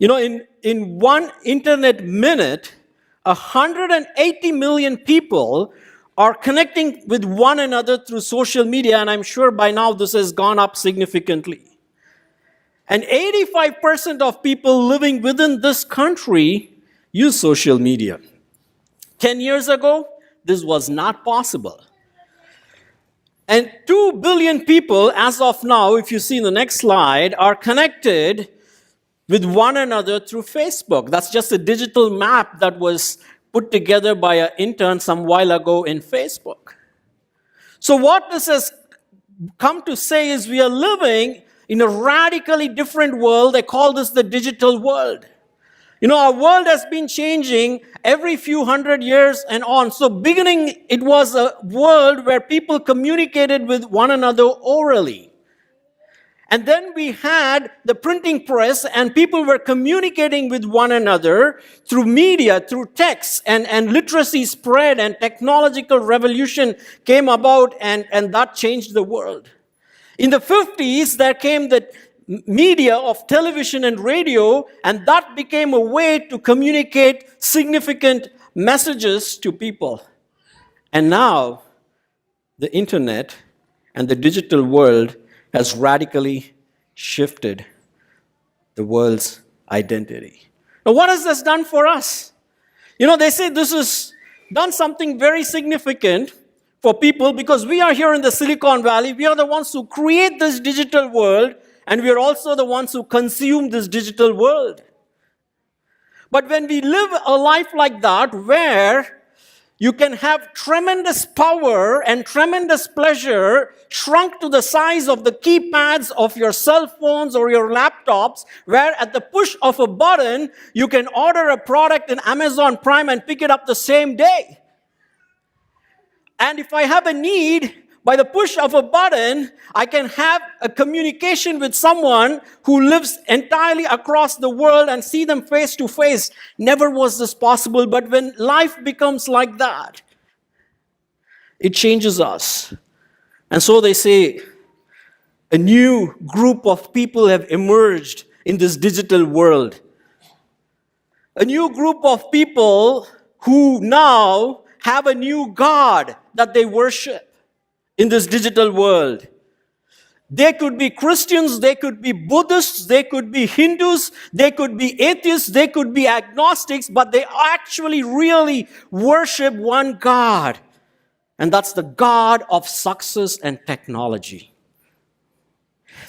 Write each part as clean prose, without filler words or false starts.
In one internet minute, 180 million people are connecting with one another through social media, and I'm sure by now this has gone up significantly. And 85% of people living within this country use social media. 10 years ago, this was not possible. And 2 billion people, as of now, if you see in the next slide, are connected with one another through Facebook. That's just a digital map that was put together by an intern some while ago in Facebook. So what this has come to say is we are living in a radically different world. They call this the digital world. Our world has been changing every few hundred years and on. So beginning, it was a world where people communicated with one another orally. And then we had the printing press, and people were communicating with one another through media, through text, and literacy spread, and technological revolution came about, and that changed the world. In the 50s, there came the media of television and radio, and that became a way to communicate significant messages to people. And now, the internet and the digital world has radically shifted the world's identity. Now, what has this done for us? They say this has done something very significant for people because we are here in the Silicon Valley. We are the ones who create this digital world, and we are also the ones who consume this digital world. But when we live a life like that, where you can have tremendous power and tremendous pleasure shrunk to the size of the keypads of your cell phones or your laptops, where at the push of a button, you can order a product in Amazon Prime and pick it up the same day. And if I have a need, by the push of a button, I can have a communication with someone who lives entirely across the world and see them face to face. Never was this possible, but when life becomes like that, it changes us. And so they say, a new group of people have emerged in this digital world. A new group of people who now have a new God that they worship in this digital world. They could be Christians, they could be Buddhists, they could be Hindus, they could be atheists, they could be agnostics, but they actually really worship one God. And that's the God of success and technology.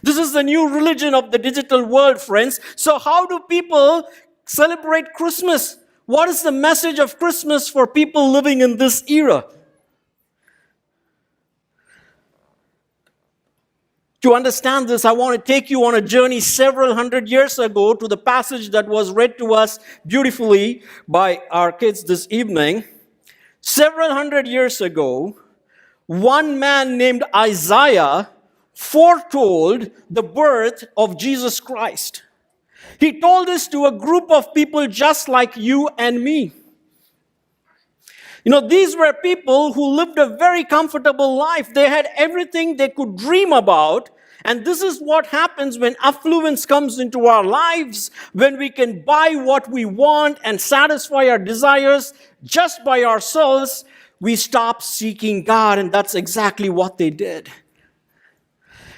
This is the new religion of the digital world, friends. So how do people celebrate Christmas? What is the message of Christmas for people living in this era? To understand this, I want to take you on a journey several hundred years ago to the passage that was read to us beautifully by our kids this evening. Several hundred years ago, one man named Isaiah foretold the birth of Jesus Christ. He told this to a group of people just like you and me. These were people who lived a very comfortable life. They had everything they could dream about. And this is what happens when affluence comes into our lives, when we can buy what we want and satisfy our desires just by ourselves. We stop seeking God, and that's exactly what they did.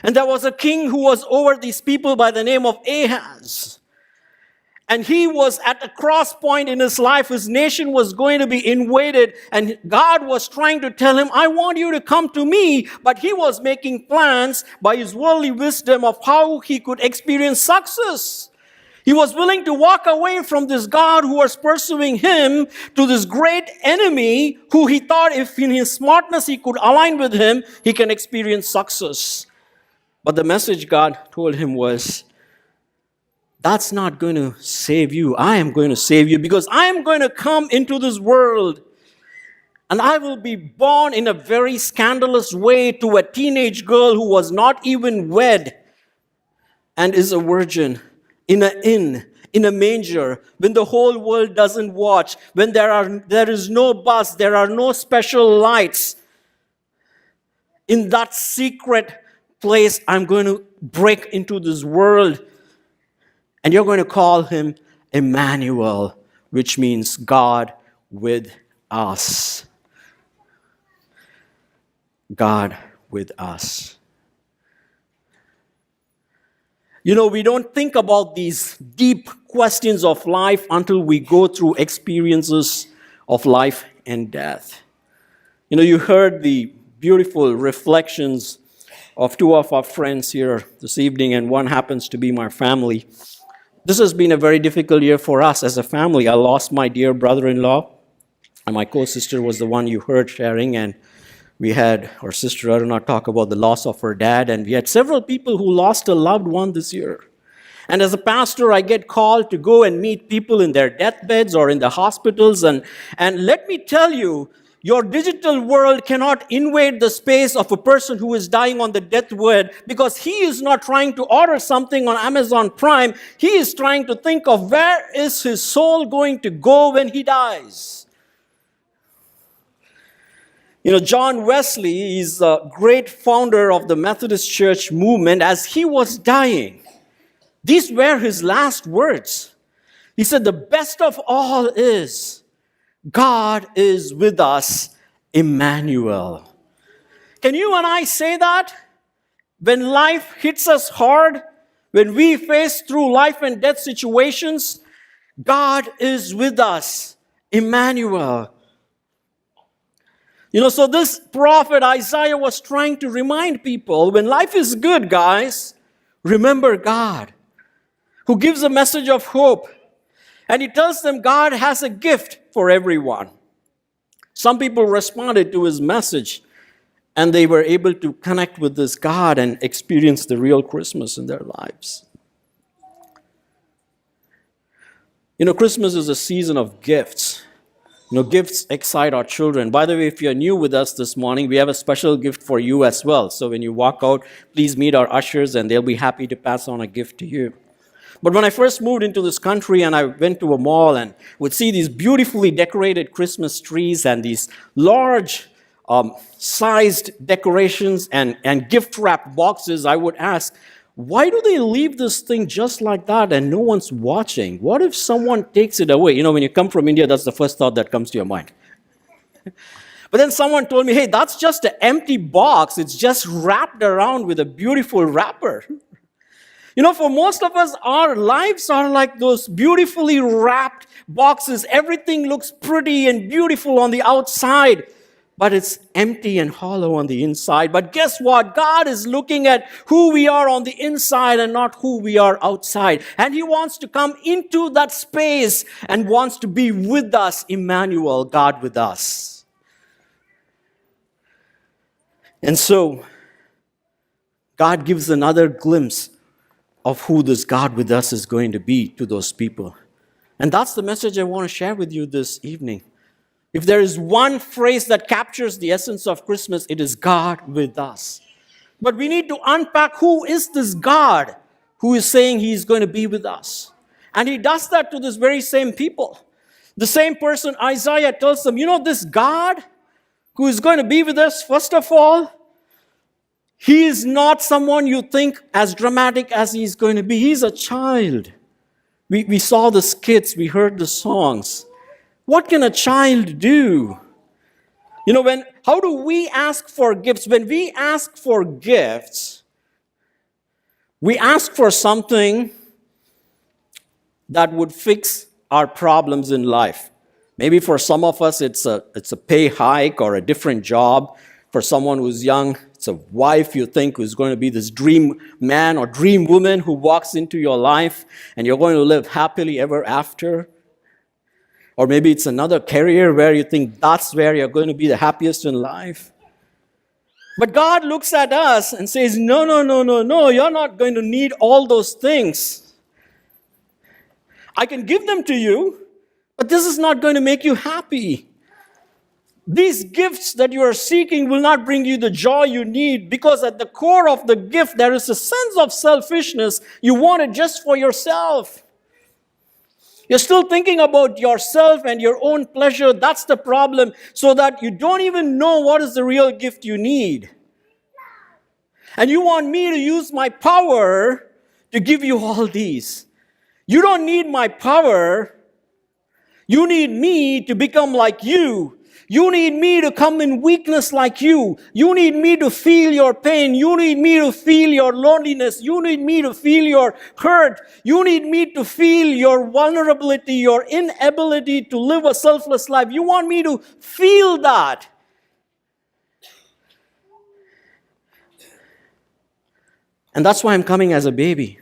And there was a king who was over these people by the name of Ahaz. And he was at a cross point in his life. His nation was going to be invaded. And God was trying to tell him, I want you to come to me. But he was making plans by his worldly wisdom of how he could experience success. He was willing to walk away from this God who was pursuing him to this great enemy who he thought if in his smartness he could align with him, he can experience success. But the message God told him was, that's not going to save you. I am going to save you because I am going to come into this world and I will be born in a very scandalous way to a teenage girl who was not even wed and is a virgin in an inn, in a manger, when the whole world doesn't watch, when there is no bus, there are no special lights. In that secret place, I'm going to break into this world. And you're going to call him Emmanuel, which means God with us. God with us. You know, we don't think about these deep questions of life until we go through experiences of life and death. You know, you heard the beautiful reflections of two of our friends here this evening, and one happens to be my family. This has been a very difficult year for us as a family. I lost my dear brother-in-law, and my co-sister was the one you heard sharing, and we had our sister Aruna talk about the loss of her dad, and we had several people who lost a loved one this year. And as a pastor, I get called to go and meet people in their deathbeds or in the hospitals, and let me tell you, your digital world cannot invade the space of a person who is dying on the deathbed, because he is not trying to order something on Amazon Prime. He is trying to think of where is his soul going to go when he dies. You know, John Wesley is a great founder of the Methodist Church movement. As he was dying, these were his last words. He said, "The best of all is God is with us, Emmanuel." Can you and I say that? When life hits us hard, when we face through life and death situations, God is with us, Emmanuel. You know, so this prophet Isaiah was trying to remind people, when life is good, guys, remember God, who gives a message of hope. And he tells them God has a gift for everyone. Some people responded to his message, and they were able to connect with this God and experience the real Christmas in their lives. You know, Christmas is a season of gifts. You know, gifts excite our children. By the way, if you're new with us this morning, we have a special gift for you as well. So when you walk out, please meet our ushers, and they'll be happy to pass on a gift to you. But when I first moved into this country and I went to a mall and would see these beautifully decorated Christmas trees and these large sized decorations and gift wrap boxes, I would ask, why do they leave this thing just like that and no one's watching? What if someone takes it away? You know, when you come from India, that's the first thought that comes to your mind. But then someone told me, hey, that's just an empty box. It's just wrapped around with a beautiful wrapper. You know, for most of us, our lives are like those beautifully wrapped boxes. Everything looks pretty and beautiful on the outside, but it's empty and hollow on the inside. But guess what? God is looking at who we are on the inside and not who we are outside. And he wants to come into that space and wants to be with us, Emmanuel, God with us. And so, God gives another glimpse of who this God with us is going to be to those people. And that's the message I want to share with you this evening. If there is one phrase that captures the essence of Christmas, it is God with us. But we need to unpack who is this God who is saying he's going to be with us. And he does that to this very same people. The same person, Isaiah, tells them, you know, this God who is going to be with us, first of all, he is not someone you think as dramatic as he's going to be. He's a child. We saw the skits, we heard the songs. What can a child do? You know, how do we ask for gifts? When we ask for gifts, we ask for something that would fix our problems in life. Maybe for some of us, it's a pay hike or a different job. For someone who's young, it's a wife you think who's going to be this dream man or dream woman who walks into your life and you're going to live happily ever after. Or maybe it's another career where you think that's where you're going to be the happiest in life. But God looks at us and says, no, you're not going to need all those things. I can give them to you, but this is not going to make you happy. These gifts that you are seeking will not bring you the joy you need, because at the core of the gift, there is a sense of selfishness. You want it just for yourself. You're still thinking about yourself and your own pleasure. That's the problem, so that you don't even know what is the real gift you need. And you want me to use my power to give you all these. You don't need my power. You need me to become like you. You need me to come in weakness like you. You need me to feel your pain. You need me to feel your loneliness. You need me to feel your hurt. You need me to feel your vulnerability, your inability to live a selfless life. You want me to feel that. And that's why I'm coming as a baby.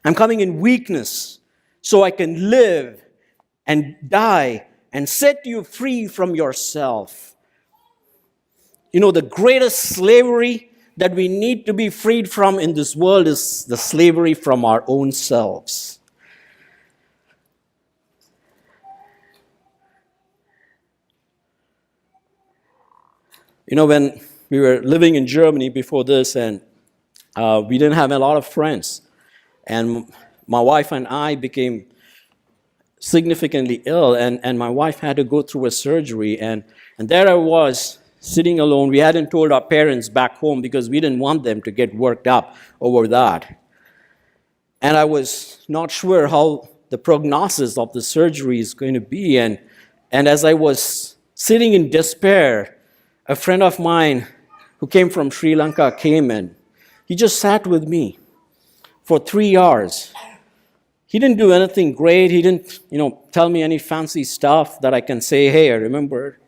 I'm coming in weakness so I can live and die and set you free from yourself. You know, the greatest slavery that we need to be freed from in this world is the slavery from our own selves. You know, when we were living in Germany before this, and we didn't have a lot of friends, and my wife and I became significantly ill, and my wife had to go through a surgery, and there I was sitting alone. We hadn't told our parents back home because we didn't want them to get worked up over that. And I was not sure how the prognosis of the surgery is going to be, and as I was sitting in despair, a friend of mine who came from Sri Lanka came and he just sat with me for 3 hours. He didn't do anything great. He didn't, tell me any fancy stuff that I can say, hey, I remember.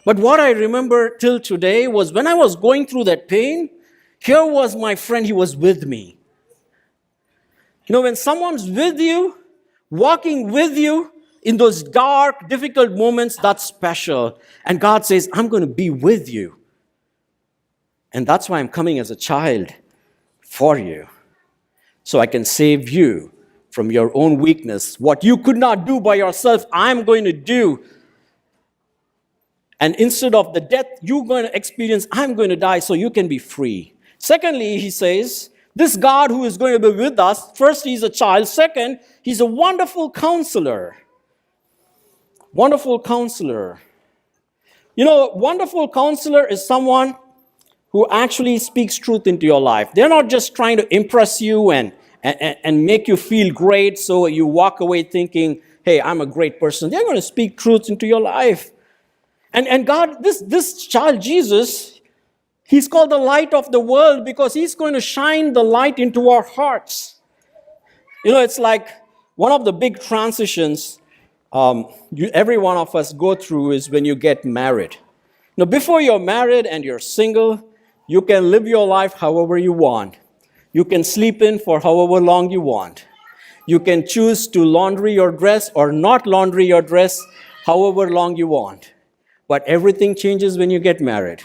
But what I remember till today was when I was going through that pain, here was my friend, he was with me. When someone's with you, walking with you in those dark, difficult moments, that's special. And God says, I'm going to be with you. And that's why I'm coming as a child for you, so I can save you from your own weakness. What you could not do by yourself, I'm going to do. And instead of the death you're going to experience, I'm going to die so you can be free. Secondly, he says, this God who is going to be with us, first, he's a child. Second, he's a wonderful counselor. Wonderful counselor. Wonderful counselor is someone who actually speaks truth into your life. They're not just trying to impress you and make you feel great so you walk away thinking, hey, I'm a great person. They're going to speak truth into your life. And God, this child Jesus, he's called the light of the world because he's going to shine the light into our hearts. It's like one of the big transitions every one of us go through is when you get married. Before you're married and you're single, you can live your life however you want. You can sleep in for however long you want. You can choose to laundry your dress or not laundry your dress however long you want. But everything changes when you get married,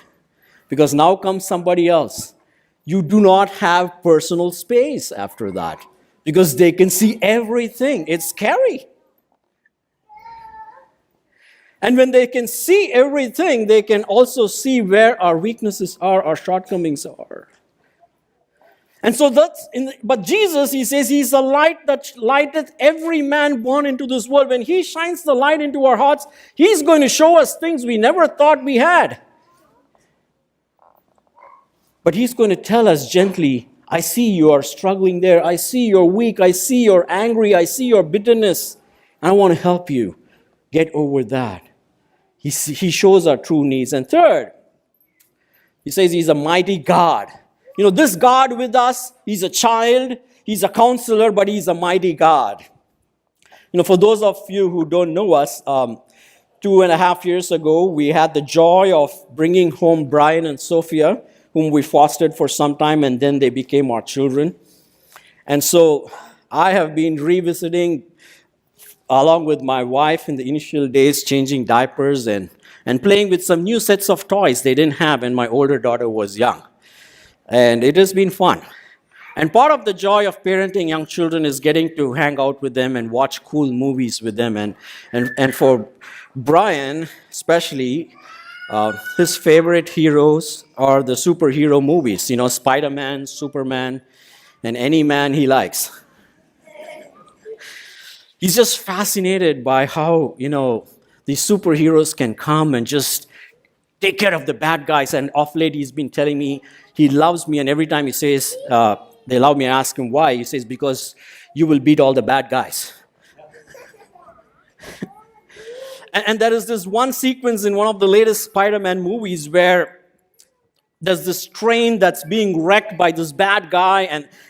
because now comes somebody else. You do not have personal space after that because they can see everything. It's scary. And when they can see everything, they can also see where our weaknesses are, our shortcomings are. And so but Jesus, he says, he's a light that lighteth every man born into this world. When he shines the light into our hearts, he's going to show us things we never thought we had. But he's going to tell us gently, I see you are struggling there. I see you're weak. I see you're angry. I see your bitterness. And I want to help you get over that. He shows our true needs. And third, he says he's a mighty God. This God with us, he's a child, he's a counselor, but he's a mighty God. For those of you who don't know us, 2.5 years ago, we had the joy of bringing home Brian and Sophia, whom we fostered for some time, and then they became our children. And so I have been revisiting, along with my wife in the initial days, changing diapers and playing with some new sets of toys they didn't have when my older daughter was young. And it has been fun. And part of the joy of parenting young children is getting to hang out with them and watch cool movies with them. And for Brian, especially, his favorite heroes are the superhero movies. Spider-Man, Superman, and any man he likes. He's just fascinated by how, these superheroes can come and just take care of the bad guys. And off late, he's been telling me he loves me. And every time he says, They allow me to ask him why. He says, because you will beat all the bad guys. And there is this one sequence in one of the latest Spider-Man movies where there's this train that's being wrecked by this bad guy,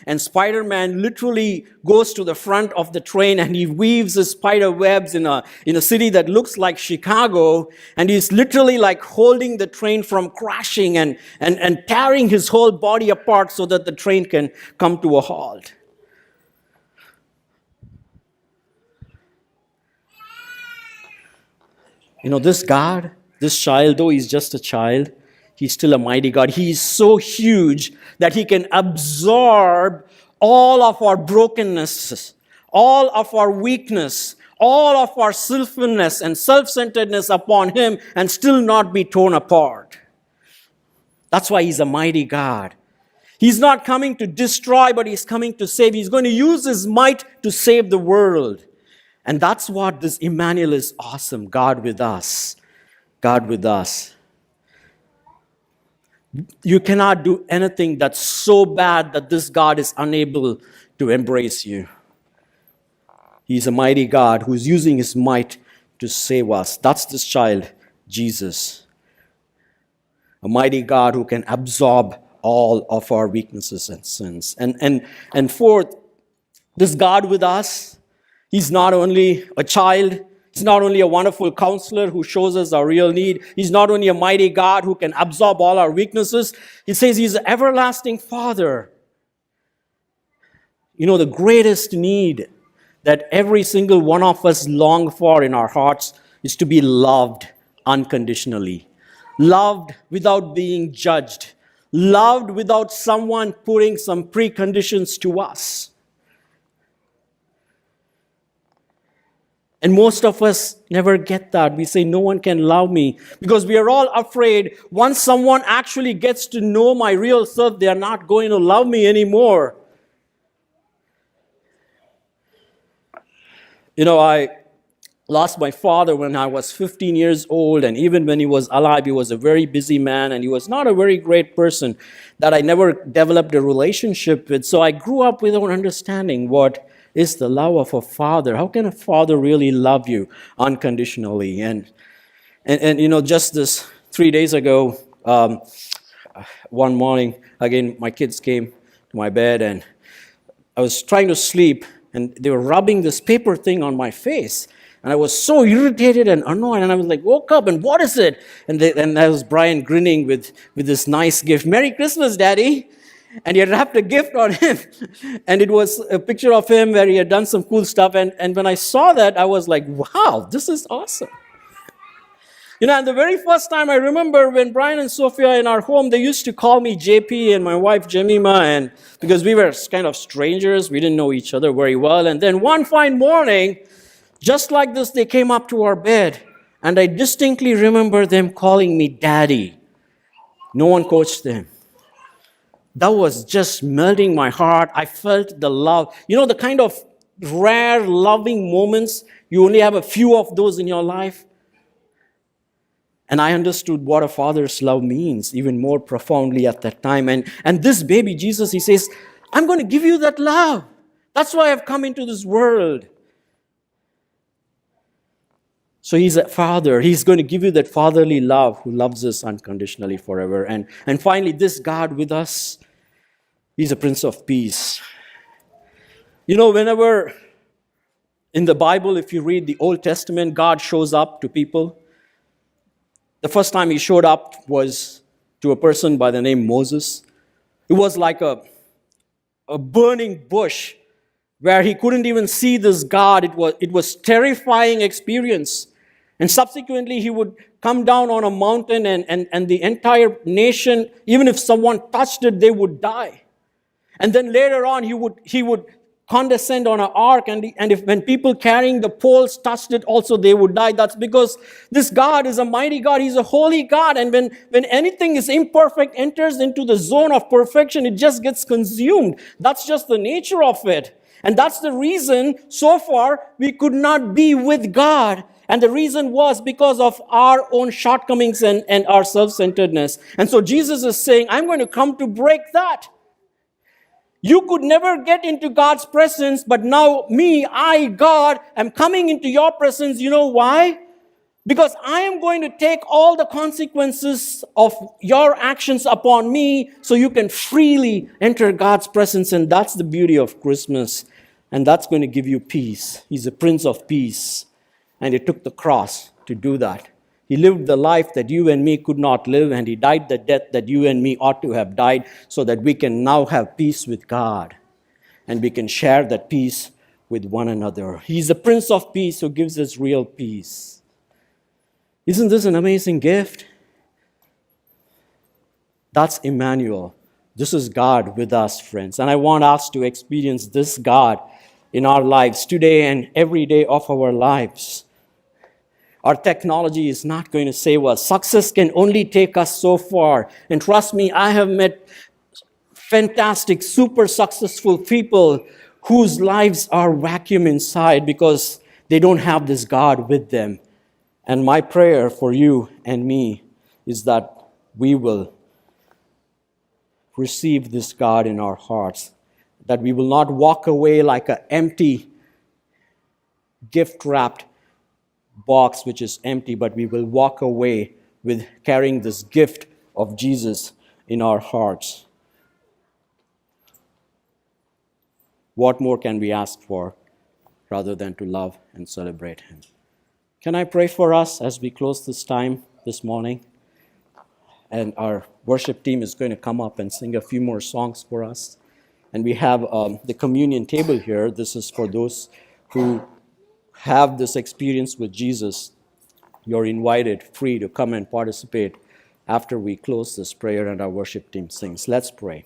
and Spider-Man literally goes to the front of the train and he weaves his spider webs in a city that looks like Chicago, and he's literally like holding the train from crashing and tearing his whole body apart so that the train can come to a halt. You know, this God, this child, though he's just a child, he's still a mighty God. He is so huge that he can absorb all of our brokenness, all of our weakness, all of our sinfulness and self-centeredness upon him and still not be torn apart. That's why he's a mighty God. He's not coming to destroy, but he's coming to save. He's going to use his might to save the world. And that's what this Emmanuel is awesome. God with us. God with us. You cannot do anything that's so bad that this God is unable to embrace you. He's a mighty God who's using his might to save us. That's this child, Jesus. A mighty God who can absorb all of our weaknesses and sins. And fourth, this God with us, he's not only a child, he's not only a wonderful counselor who shows us our real need. He's not only a mighty God who can absorb all our weaknesses. He says he's an everlasting Father. You know, the greatest need that every single one of us long for in our hearts is to be loved unconditionally. Loved without being judged. Loved without someone putting some preconditions to us. And most of us never get that. We say, no one can love me. Because we are all afraid once someone actually gets to know my real self, they are not going to love me anymore. You know, I lost my father when I was 15 years old. And even when he was alive, he was a very busy man. And he was not a very great person that I never developed a relationship with. So I grew up without understanding what is the love of a father. How can a father really love you unconditionally? And you know, just this 3 days ago, one morning, again, my kids came to my bed and I was trying to sleep and they were rubbing this paper thing on my face. And I was so irritated and annoyed. And I was like, woke up and what is it? And that was Brian grinning with this nice gift. Merry Christmas, Daddy. And he had wrapped a gift on him. And it was a picture of him where he had done some cool stuff. And when I saw that, I was like, wow, this is awesome. You know, and the very first time I remember when Brian and Sophia in our home, they used to call me JP and my wife Jemima, and because we were kind of strangers, we didn't know each other very well. And then one fine morning, just like this, they came up to our bed. And I distinctly remember them calling me Daddy. No one coached them. That was just melting my heart. I felt the love. You know, the kind of rare, loving moments, you only have a few of those in your life. And I understood what a father's love means even more profoundly at that time. And this baby, Jesus, he says, I'm going to give you that love. That's why I've come into this world. So he's a father. He's going to give you that fatherly love who loves us unconditionally forever. And finally, this God with us, he's a Prince of Peace. You know, whenever in the Bible, if you read the Old Testament, God shows up to people. The first time he showed up was to a person by the name Moses. It was like a burning bush where he couldn't even see this God. It was terrifying experience. And subsequently, he would come down on a mountain and the entire nation, even if someone touched it, they would die. And then later on, he would condescend on an ark, and when people carrying the poles touched it, also they would die. That's because this God is a mighty God. He's a holy God. And when anything is imperfect enters into the zone of perfection, it just gets consumed. That's just the nature of it. And that's the reason so far we could not be with God. And the reason was because of our own shortcomings and our self-centeredness. And so Jesus is saying, I'm going to come to break that. You could never get into God's presence, but now God, am coming into your presence. You know why? Because I am going to take all the consequences of your actions upon me so you can freely enter God's presence. And that's the beauty of Christmas. And that's going to give you peace. He's a Prince of Peace. And He took the cross to do that. He lived the life that you and me could not live, and He died the death that you and me ought to have died, so that we can now have peace with God. And we can share that peace with one another. He's the Prince of Peace who gives us real peace. Isn't this an amazing gift? That's Emmanuel. This is God with us, friends. And I want us to experience this God in our lives today and every day of our lives. Our technology is not going to save us. Success can only take us so far. And trust me, I have met fantastic, super successful people whose lives are vacuum inside because they don't have this God with them. And my prayer for you and me is that we will receive this God in our hearts, that we will not walk away like an empty, gift-wrapped box which is empty, but we will walk away with carrying this gift of Jesus in our hearts. What more can we ask for rather than to love and celebrate Him? Can I pray for us as we close this time this morning? And our worship team is going to come up and sing a few more songs for us. And we have the communion table here. This is for those who have this experience with Jesus. You're invited, free to come and participate after we close this prayer and our worship team sings. Let's pray.